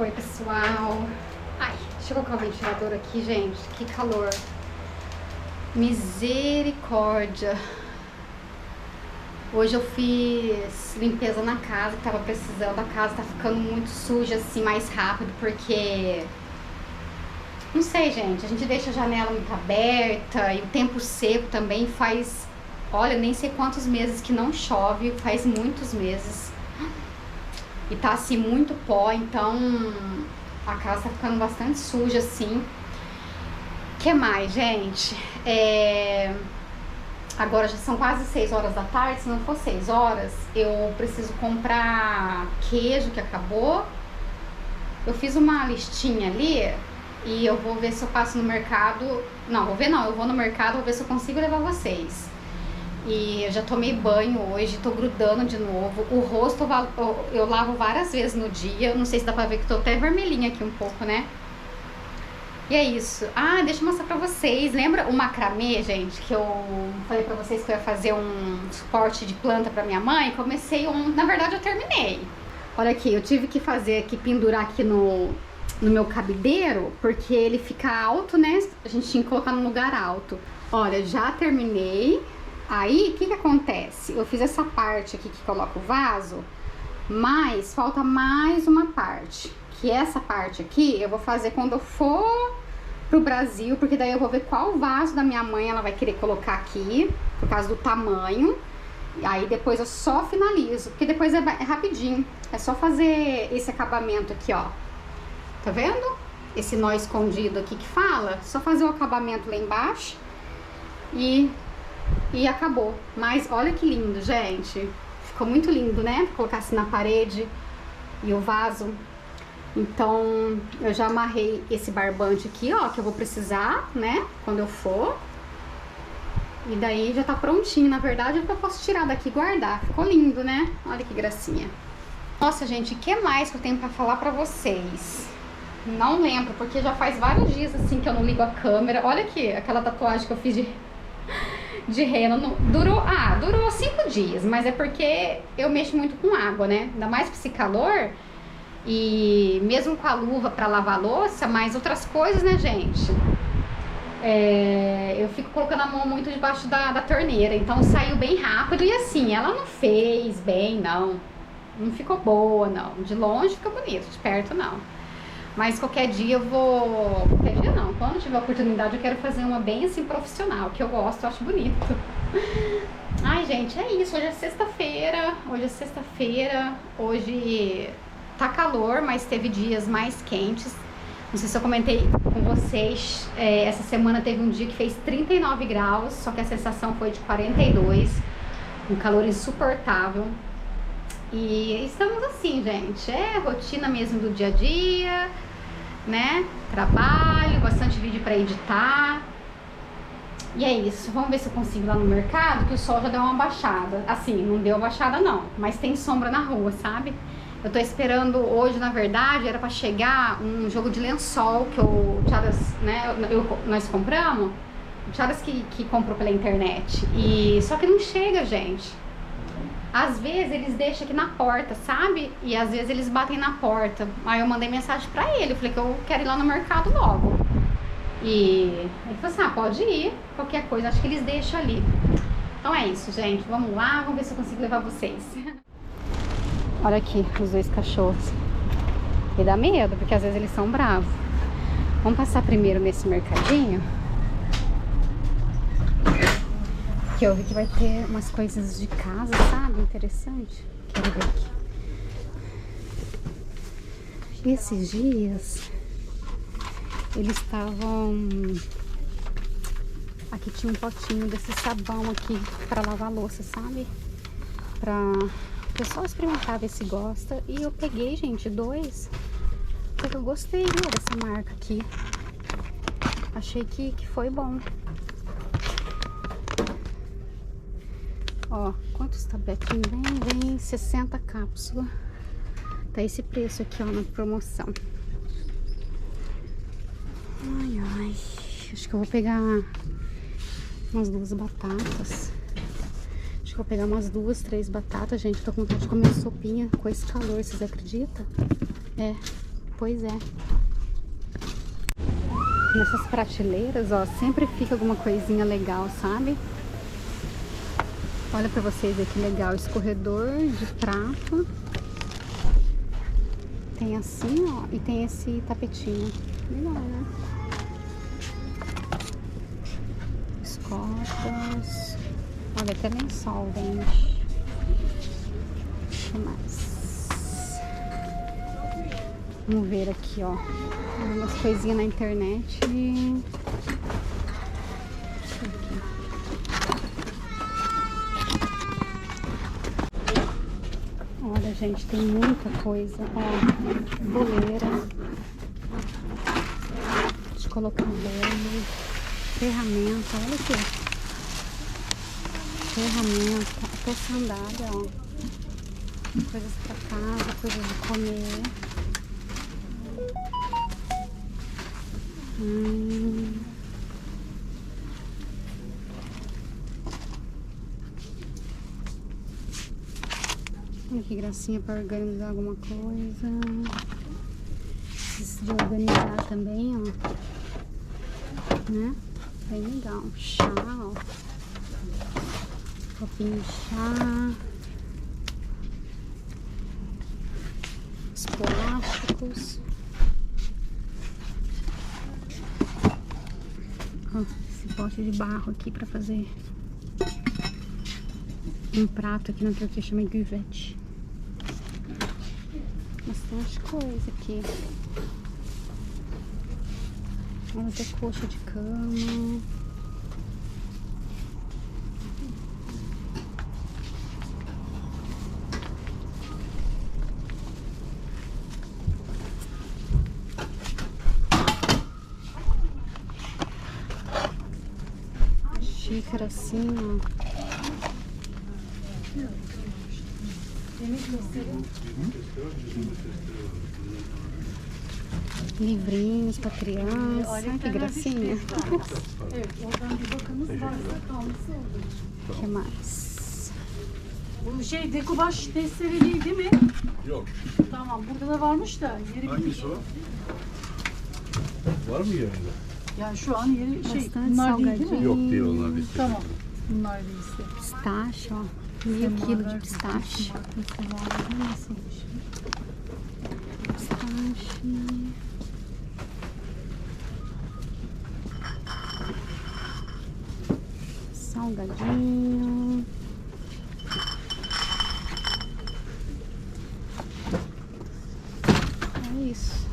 Oi, pessoal. Ai, deixa eu colocar o ventilador aqui, gente. Que calor. Misericórdia. Hoje eu fiz limpeza na casa, que tava precisando. A casa tá ficando muito suja, assim, mais rápido, porque... Não sei, gente. A gente deixa a janela muito aberta e o tempo seco também faz... Olha, nem sei quantos meses que não chove. Faz muitos meses. E tá assim muito pó, então a casa tá ficando bastante suja assim. Que mais, gente? Agora já são quase 6 horas da tarde. Se não for 6 horas, eu preciso comprar queijo que acabou. Eu fiz uma listinha ali e eu vou ver se eu passo no mercado. Não, eu vou no mercado, vou ver se eu consigo levar vocês. E eu já tomei banho hoje, tô grudando de novo. O rosto eu lavo várias vezes no dia. Não sei se dá pra ver que tô até vermelhinha aqui um pouco, né? E é isso. Ah, deixa eu mostrar pra vocês. Lembra o macramê, gente? Que eu falei pra vocês que eu ia fazer um suporte de planta pra minha mãe? Comecei na verdade eu terminei. Olha aqui, eu tive que fazer aqui, pendurar aqui no meu cabideiro, porque ele fica alto, né? A gente tinha que colocar num lugar alto. Olha, já terminei. Aí, o que acontece? Eu fiz essa parte aqui que coloca o vaso, mas falta mais uma parte. Que essa parte aqui eu vou fazer quando eu for pro Brasil, porque daí eu vou ver qual vaso da minha mãe ela vai querer colocar aqui, por causa do tamanho. Aí depois eu só finalizo, porque depois é rapidinho. É só fazer esse acabamento aqui, ó. Tá vendo? Esse nó escondido aqui que fala. Só fazer o acabamento lá embaixo e acabou. Mas olha que lindo, gente. Ficou muito lindo, né? Colocar assim na parede e o vaso. Então, eu já amarrei esse barbante aqui, ó, que eu vou precisar, né? Quando eu for. E daí já tá prontinho. Na verdade, eu posso tirar daqui e guardar. Ficou lindo, né? Olha que gracinha. Nossa, gente, o que mais que eu tenho pra falar pra vocês? Não lembro, porque já faz vários dias, assim, que eu não ligo a câmera. Olha aqui, aquela tatuagem que eu fiz de reno, durou 5 dias, mas é porque eu mexo muito com água, né? Ainda mais com esse calor e mesmo com a luva pra lavar louça, mas outras coisas, né, gente? Eu fico colocando a mão muito debaixo da torneira, então saiu bem rápido e assim, ela não fez bem, não ficou boa, não. De longe fica bonito, de perto não. Mas qualquer dia eu vou... Qualquer dia não, quando tiver oportunidade eu quero fazer uma bem assim profissional, que eu gosto, eu acho bonito. Ai, gente, é isso. Hoje é sexta-feira. Hoje tá calor, mas teve dias mais quentes. Não sei se eu comentei com vocês, essa semana teve um dia que fez 39 graus, só que a sensação foi de 42. Um calor insuportável. E estamos assim, gente. É rotina mesmo do dia a dia, né? Trabalho, bastante vídeo para editar. E é isso. Vamos ver se eu consigo ir lá no mercado, que o sol já deu uma baixada. Assim, não deu baixada não, mas tem sombra na rua, sabe? Eu tô esperando hoje, na verdade, era para chegar um jogo de lençol que o Charas, né? Nós compramos. O Charas que comprou pela internet. E só que não chega, gente. Às vezes eles deixam aqui na porta, sabe? E às vezes eles batem na porta. Aí eu mandei mensagem pra ele, eu falei que eu quero ir lá no mercado logo. E ele falou assim, pode ir, qualquer coisa, acho que eles deixam ali. Então é isso, gente, vamos lá, vamos ver se eu consigo levar vocês. Olha aqui, os 2 cachorros. E dá medo, porque às vezes eles são bravos. Vamos passar primeiro nesse mercadinho. Que eu vi que vai ter umas coisas de casa, sabe? Interessante. Quero ver aqui. E esses dias, eles estavam... Aqui tinha um potinho desse sabão aqui pra lavar louça, sabe? Pra o pessoal experimentar, ver se gosta. E eu peguei, gente, 2. Só que eu gostei, viu, dessa marca aqui. Achei que foi bom. Ó, quantos tabletinhos vem 60 cápsulas. Tá esse preço aqui, ó, na promoção. Ai, acho que eu vou pegar umas 2 batatas. Acho que eu vou pegar umas 2, 3 batatas, gente. Tô com vontade de comer uma sopinha com esse calor, vocês acreditam? Pois é. Nessas prateleiras, ó, sempre fica alguma coisinha legal, sabe? Olha pra vocês aí que legal, escorredor de prato. Tem assim, ó, e tem esse tapetinho. Legal, né? Escotas. Olha, até lençol vende. O que mais? Vamos ver aqui, ó. Umas coisinhas na internet. Olha, gente, tem muita coisa. Ó, boleira de colocar bolo, ferramenta, olha aqui. Ferramenta, até sandália, ó. Coisas pra casa, coisas de comer. Olha que gracinha para organizar alguma coisa. Esses de organizar também, ó. Né? Bem legal. Chá, ó. Copinho de chá. Os plásticos. Ó, esse pote de barro aqui para fazer um prato aqui na Turquia, chama güveç. Bastante coisa aqui. Olha, até coxa de cama. Xícara assim, ó. Livrinhos para criança. Ai, que gracinha. O que mais? Bu şey dekobaş testleri değil mi? Yok. Tamam, burada da varmış da yeri Hangisi o? Var mı yerinde? Ya şu an yeri şey, Bastante bunlar değil mi? salgadinho. Yok değil onlar değil. Tamam. Bunlar değilse. Pistache, ó. Meio quilo de pistache. Pistache. Salgadinho. É isso.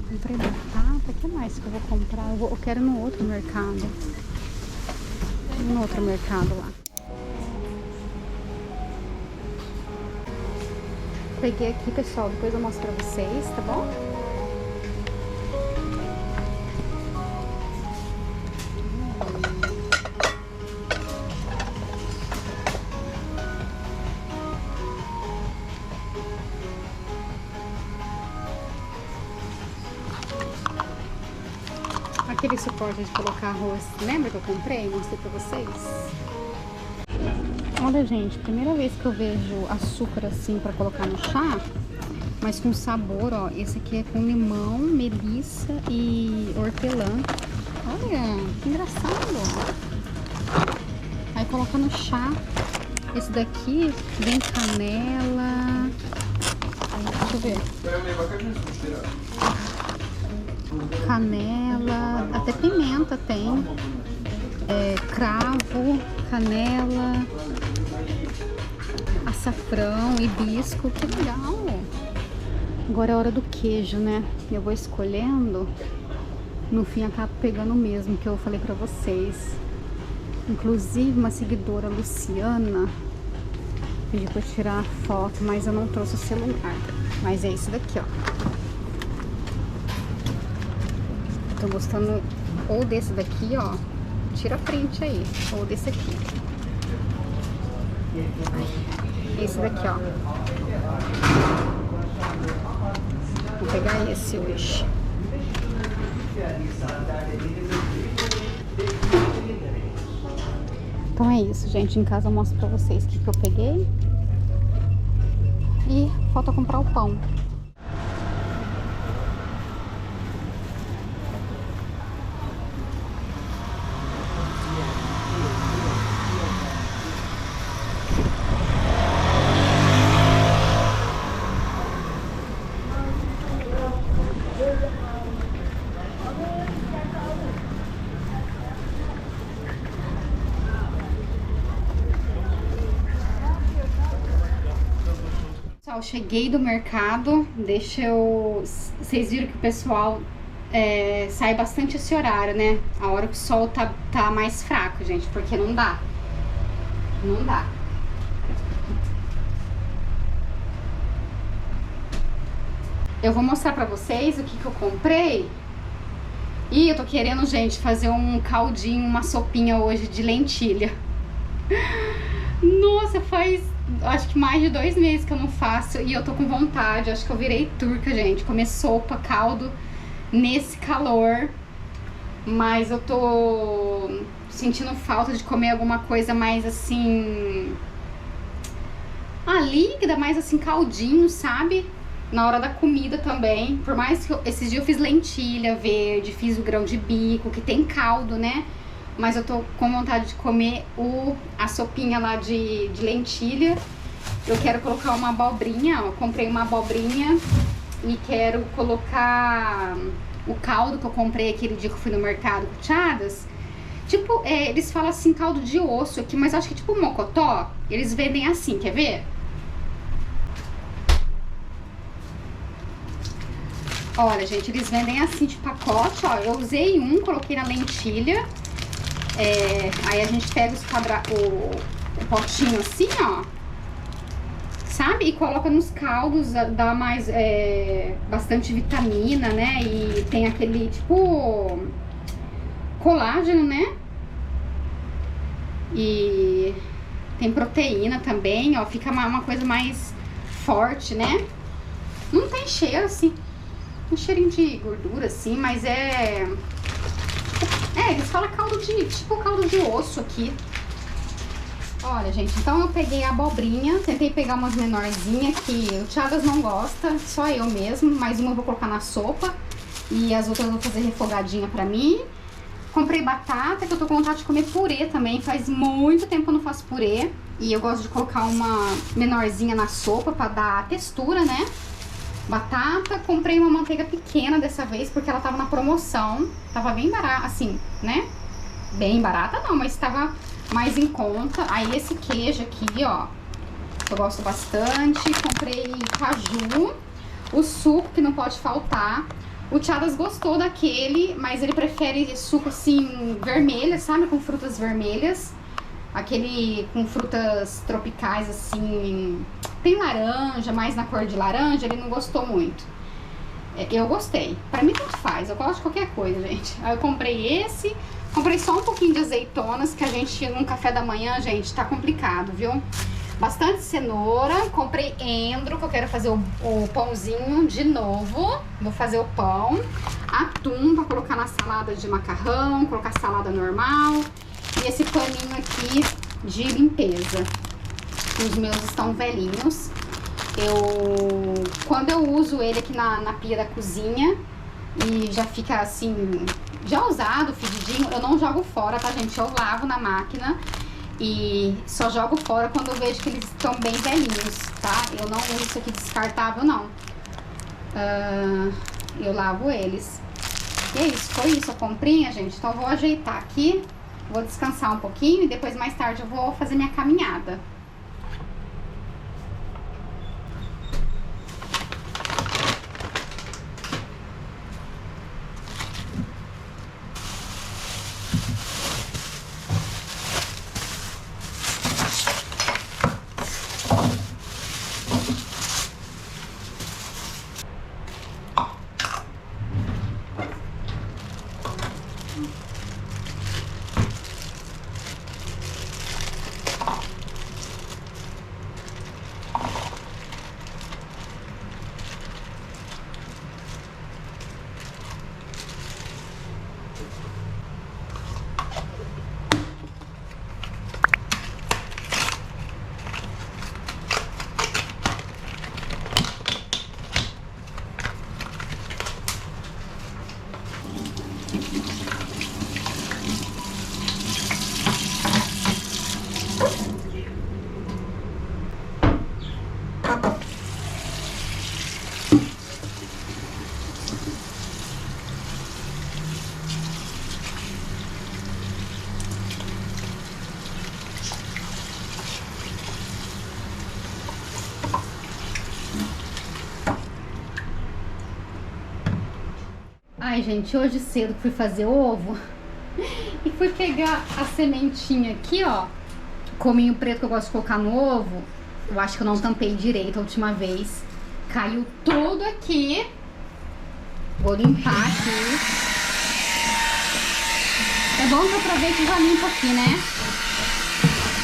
Comprei batata. O que mais que eu vou comprar? Eu quero ir no outro mercado. No outro mercado lá. Peguei aqui, pessoal. Depois eu mostro pra vocês, tá bom? Aquele suporte de colocar arroz, lembra que eu comprei? Mostrei pra vocês. Olha, gente, primeira vez que eu vejo açúcar assim pra colocar no chá, mas com sabor, ó. Esse aqui é com limão, melissa e hortelã. Olha, que engraçado. Aí coloca no chá. Esse daqui vem canela. Deixa eu ver. Canela, até pimenta tem. Cravo, canela, açafrão, hibisco, que legal. Agora é a hora do queijo, né? Eu vou escolhendo. No fim acabo pegando o mesmo que eu falei pra vocês. Inclusive uma seguidora, Luciana, pediu pra eu tirar a foto, mas eu não trouxe o celular. Mas é isso daqui, ó. Tô gostando ou desse daqui, ó. Tira print aí. Ou desse aqui. Esse daqui, ó. Vou pegar esse hoje. Então é isso, gente. Em casa eu mostro pra vocês o que eu peguei. E falta comprar o pão. pessoal, cheguei do mercado. Deixa eu... Vocês viram que o pessoal sai bastante esse horário, né? A hora que o sol tá mais fraco, gente, porque não dá. Não dá. Eu vou mostrar pra vocês o que eu comprei. E eu tô querendo, gente, fazer um caldinho, uma sopinha hoje de lentilha. Nossa, faz acho que mais de 2 meses que eu não faço e eu tô com vontade. Acho que eu virei turca, gente, comer sopa, caldo nesse calor. Mas eu tô sentindo falta de comer alguma coisa mais assim... líquida, mais assim, caldinho, sabe? Na hora da comida também. Por mais que esses dias eu fiz lentilha verde, fiz o grão de bico, que tem caldo, né? Mas eu tô com vontade de comer a sopinha lá de lentilha. Eu quero colocar uma abobrinha, ó. Comprei uma abobrinha e quero colocar o caldo que eu comprei aquele dia que eu fui no mercado com Tchadas. Tipo, eles falam assim, caldo de osso aqui, mas acho que é tipo mocotó. Eles vendem assim, quer ver? Olha, gente, eles vendem assim de pacote, ó. Eu usei um, coloquei na lentilha. Aí a gente pega o potinho assim, ó. Sabe? E coloca nos caldos, dá mais bastante vitamina, né? E tem aquele tipo colágeno, né? E tem proteína também, ó. Fica uma coisa mais forte, né? Não tem cheiro assim, um cheirinho de gordura assim, mas eles falam caldo tipo caldo de osso aqui. Olha, gente, então eu peguei a abobrinha, tentei pegar umas menorzinhas que o Thiago não gosta, só eu mesmo. Mais uma eu vou colocar na sopa e as outras eu vou fazer refogadinha pra mim. Comprei batata, que eu tô com vontade de comer purê também. Faz muito tempo que eu não faço purê. E eu gosto de colocar uma menorzinha na sopa pra dar textura, né? Batata, comprei uma manteiga pequena dessa vez, porque ela tava na promoção. Tava bem barata, assim, né? Bem barata não, mas tava mais em conta. Aí esse queijo aqui, ó, eu gosto bastante. Comprei caju, o suco que não pode faltar. O Tchadas gostou daquele, mas ele prefere suco assim, vermelho, sabe? Com frutas vermelhas. Aquele com frutas tropicais, assim, tem laranja, mais na cor de laranja, ele não gostou muito. Eu gostei. Pra mim tanto faz, eu gosto de qualquer coisa, gente. Aí eu comprei esse, comprei só um pouquinho de azeitonas, que a gente, num café da manhã, gente, tá complicado, viu? Bastante cenoura, comprei endro, que eu quero fazer o pãozinho de novo. Vou fazer o pão. Atum pra colocar na salada de macarrão, colocar salada normal. E esse paninho aqui de limpeza. Os meus estão velhinhos. Quando eu uso ele aqui na pia da cozinha e já fica assim, já usado, fedidinho, eu não jogo fora, tá, gente? Eu lavo na máquina e só jogo fora quando eu vejo que eles estão bem velhinhos, tá? Eu não uso isso aqui descartável, não. Eu lavo eles. E é isso, foi isso a comprinha, gente. Então eu vou ajeitar aqui, vou descansar um pouquinho e depois mais tarde eu vou fazer minha caminhada. Ai, gente, hoje cedo fui fazer ovo e fui pegar a sementinha aqui, ó. Cominho preto que eu gosto de colocar no ovo. Eu acho que eu não tampei direito a última vez. Caiu tudo aqui. Vou limpar aqui. É bom que eu aproveito e já limpo aqui, né?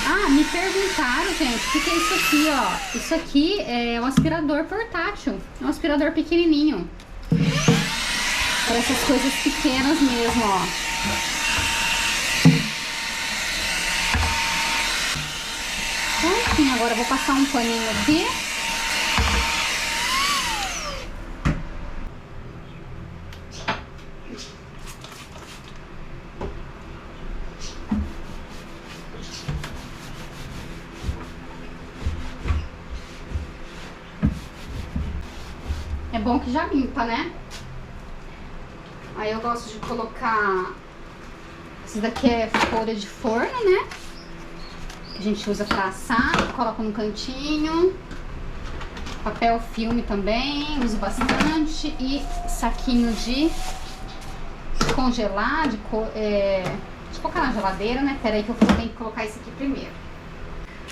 Ah, me perguntaram, gente, o que é isso aqui, ó. Isso aqui é um aspirador portátil. É um aspirador pequenininho. Para essas coisas pequenas mesmo, ó. Prontinho, agora eu vou passar um paninho aqui. É bom que já limpa, né? Aí eu gosto de colocar... Esse daqui é folha de forno, né? Que a gente usa pra assar. Coloco no cantinho. Papel filme também, uso bastante. E saquinho de congelar, de colocar na geladeira, né? Pera aí que eu tenho que colocar esse aqui primeiro.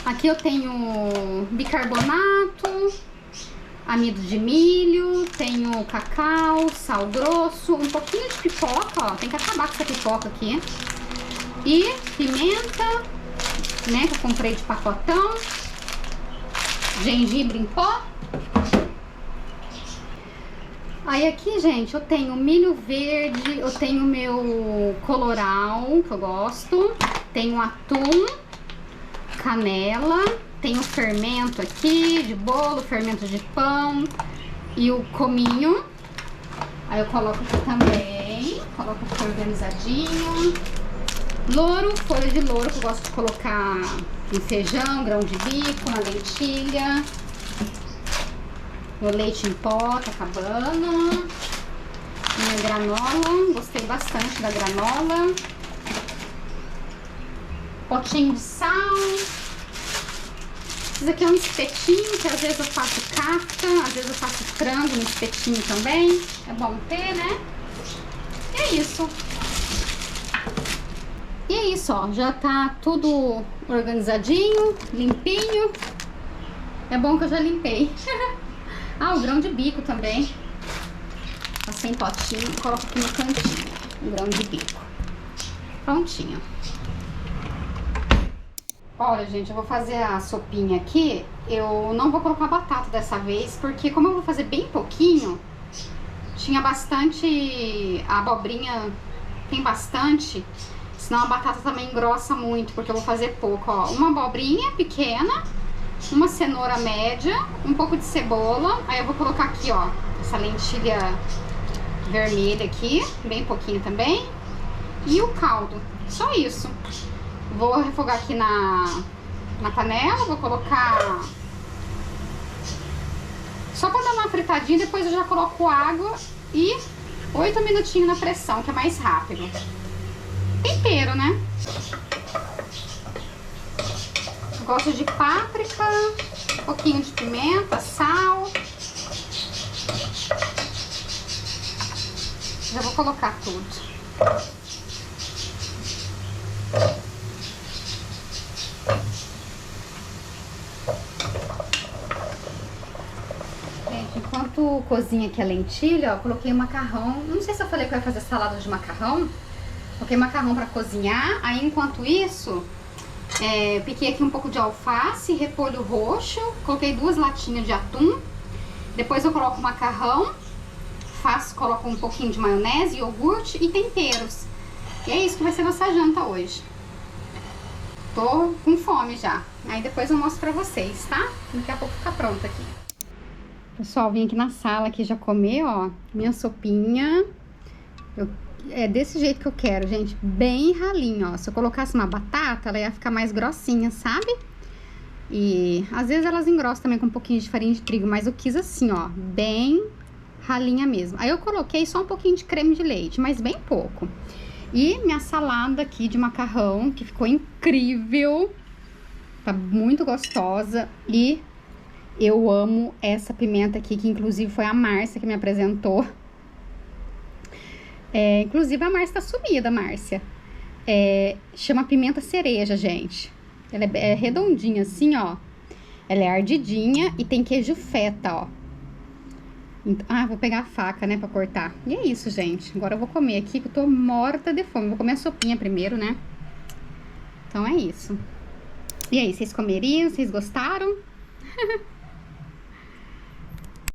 Aqui eu tenho bicarbonato, amido de milho, tenho cacau, sal grosso, um pouquinho de pipoca, ó, tem que acabar com essa pipoca aqui. E pimenta, né, que eu comprei de pacotão, gengibre em pó. Aí aqui, gente, eu tenho milho verde, eu tenho meu coloral, que eu gosto, tenho atum, canela, tenho fermento aqui de bolo, fermento de pão e o cominho. Aí eu coloco aqui também, coloco aqui organizadinho. Louro, folha de louro que eu gosto de colocar em feijão, grão de bico, na lentilha. Meu leite em pó tá acabando. Minha granola, gostei bastante da granola. Potinho de sal. Esse aqui é um espetinho, que às vezes eu faço kafta, às vezes eu faço frango no espetinho também. É bom ter, né? E é isso. E é isso, ó. Já tá tudo organizadinho, limpinho. É bom que eu já limpei. Ah, o grão de bico também. Passei em potinho, coloco aqui no cantinho. O grão de bico. Prontinho. Olha, gente, eu vou fazer a sopinha aqui. Eu não vou colocar batata dessa vez, porque como eu vou fazer bem pouquinho, tinha bastante... A abobrinha tem bastante, senão a batata também engrossa muito, porque eu vou fazer pouco, ó. Uma abobrinha pequena, uma cenoura média, um pouco de cebola. Aí eu vou colocar aqui, ó, essa lentilha vermelha aqui, bem pouquinho também. E o caldo, só isso. Vou refogar aqui na panela, vou colocar só pra dar uma fritadinha, depois eu já coloco água e 8 minutinhos na pressão, que é mais rápido. Tempero, né? Gosto de páprica, um pouquinho de pimenta, sal. Já vou colocar tudo. Enquanto cozinha aqui a lentilha, ó, coloquei o macarrão. Não sei se eu falei que eu ia fazer salada de macarrão. Coloquei macarrão pra cozinhar. Aí, enquanto isso, piquei aqui um pouco de alface, repolho roxo. Coloquei 2 latinhas de atum. Depois eu coloco o macarrão. Coloco um pouquinho de maionese, iogurte e temperos. E é isso que vai ser nossa janta hoje. Tô com fome já. Aí depois eu mostro pra vocês, tá? Daqui a pouco fica pronto aqui. Pessoal, vim aqui na sala aqui já comer, ó, minha sopinha. É desse jeito que eu quero, gente, bem ralinho, ó. Se eu colocasse uma batata, ela ia ficar mais grossinha, sabe? E às vezes elas engrossam também com um pouquinho de farinha de trigo, mas eu quis assim, ó, bem ralinha mesmo. Aí eu coloquei só um pouquinho de creme de leite, mas bem pouco. E minha salada aqui de macarrão, que ficou incrível. Tá muito gostosa e... eu amo essa pimenta aqui, que inclusive foi a Márcia que me apresentou. Inclusive a Márcia tá sumida, Márcia. Chama pimenta cereja, gente. Ela é redondinha assim, ó. Ela é ardidinha e tem queijo feta, ó. Vou pegar a faca, né, pra cortar. E é isso, gente. Agora eu vou comer aqui, que eu tô morta de fome. Vou comer a sopinha primeiro, né? Então é isso. E aí, vocês comeriam? Vocês gostaram?